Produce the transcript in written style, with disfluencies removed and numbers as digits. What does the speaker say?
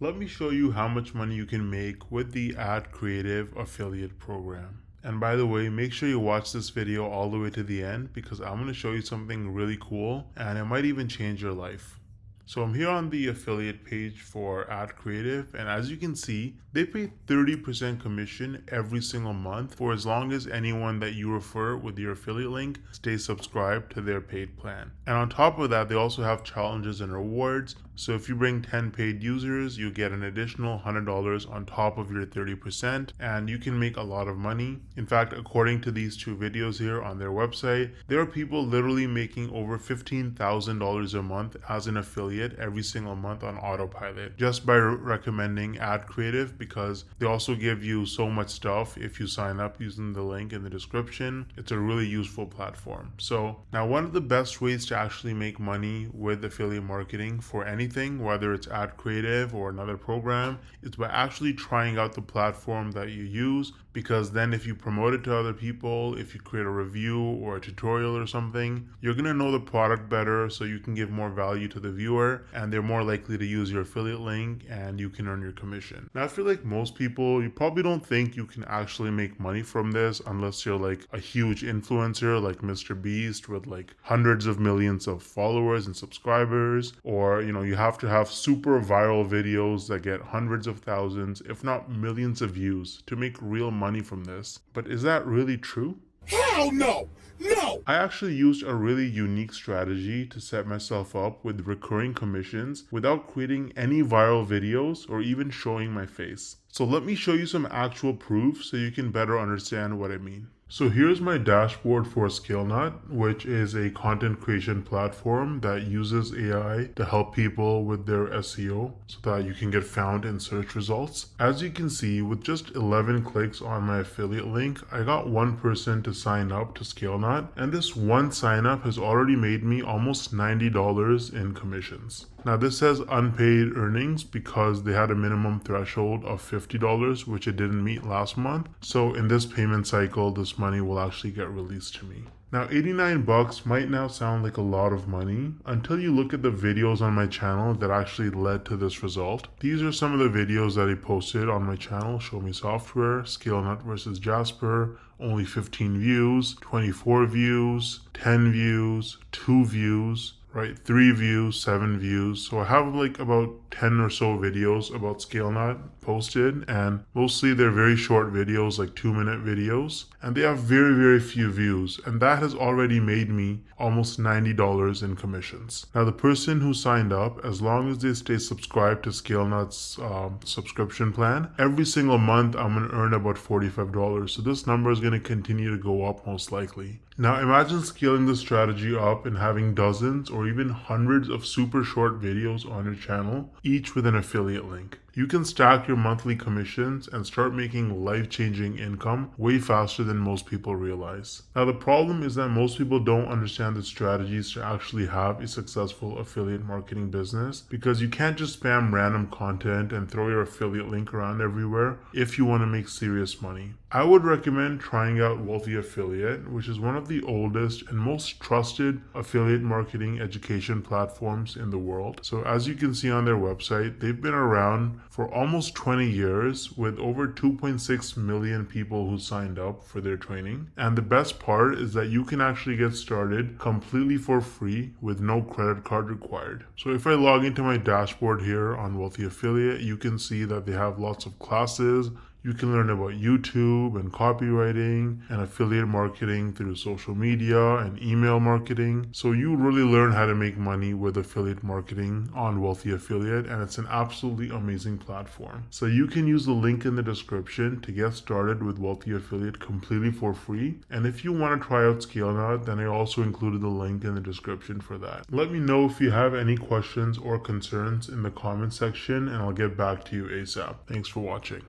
Let me show you how much money you can make with the AdCreative affiliate program. And by the way, make sure you watch this video all the way to the end because I'm going to show you something really cool and it might even change your life. So I'm here on the affiliate page for AdCreative, and as you can see, they pay 30% commission every single month for as long as anyone that you refer with your affiliate link stays subscribed to their paid plan. And on top of that, they also have challenges and rewards. So if you bring 10 paid users, you get an additional $100 on top of your 30%, and you can make a lot of money. In fact, according to these two videos here on their website, there are people literally making over $15,000 a month as an affiliate every single month on autopilot just by recommending AdCreative, because they also give you so much stuff if you sign up using the link in the description. It's a really useful platform. So now, one of the best ways to actually make money with affiliate marketing for anything, whether it's AdCreative or another program, is by actually trying out the platform that you use, because then if you promote it to other people, if you create a review or a tutorial or something, you're going to know the product better, so you can give more value to the viewer and they're more likely to use your affiliate link and you can earn your commission. Now, I feel like most people, you probably don't think you can actually make money from this unless you're like a huge influencer like Mr. Beast with like hundreds of millions of followers and subscribers, or you have to have super viral videos that get hundreds of thousands, if not millions of views to make real money from this. But is that really true? Hell no! No! I actually used a really unique strategy to set myself up with recurring commissions without creating any viral videos or even showing my face. So let me show you some actual proof so you can better understand what I mean. So here's my dashboard for ScaleNut, which is a content creation platform that uses AI to help people with their SEO so that you can get found in search results. As you can see, with just 11 clicks on my affiliate link, I got one person to sign up to ScaleNut, and this one sign up has already made me almost $90 in commissions. Now this says unpaid earnings because they had a minimum threshold of $50, which it didn't meet last month. So in this payment cycle, this money will actually get released to me. Now, 89 bucks might now sound like a lot of money until you look at the videos on my channel that actually led to this result. These are some of the videos that I posted on my channel: Show Me Software, ScaleNut versus Jasper, only 15 views, 24 views, 10 views, 2 views, right? 3 views, 7 views. So I have like about 10 or so videos about ScaleNut posted, and mostly they're very short videos, like 2-minute videos, and they have very few views, and that has already made me almost $90 in commissions. Now the person who signed up, as long as they stay subscribed to ScaleNut's subscription plan, every single month I'm going to earn about $45. So this number is going to continue to go up most likely. Now imagine scaling this strategy up and having dozens or even hundreds of super short videos on your channel, each with an affiliate link. You can stack your monthly commissions and start making life-changing income way faster than most people realize. Now the problem is that most people don't understand the strategies to actually have a successful affiliate marketing business, because you can't just spam random content and throw your affiliate link around everywhere if you want to make serious money. I would recommend trying out Wealthy Affiliate, which is one of the oldest and most trusted affiliate marketing education platforms in the world. So as you can see on their website, they've been around for almost 20 years with over 2.6 million people who signed up for their training. And the best part is that you can actually get started completely for free with no credit card required. So if I log into my dashboard here on Wealthy Affiliate, you can see that they have lots of classes. You can learn about YouTube and copywriting and affiliate marketing through social media and email marketing. So you really learn how to make money with affiliate marketing on Wealthy Affiliate, and it's an absolutely amazing platform. So you can use the link in the description to get started with Wealthy Affiliate completely for free. And if you want to try out ScaleNut, then I also included the link in the description for that. Let me know if you have any questions or concerns in the comment section, and I'll get back to you ASAP. Thanks for watching.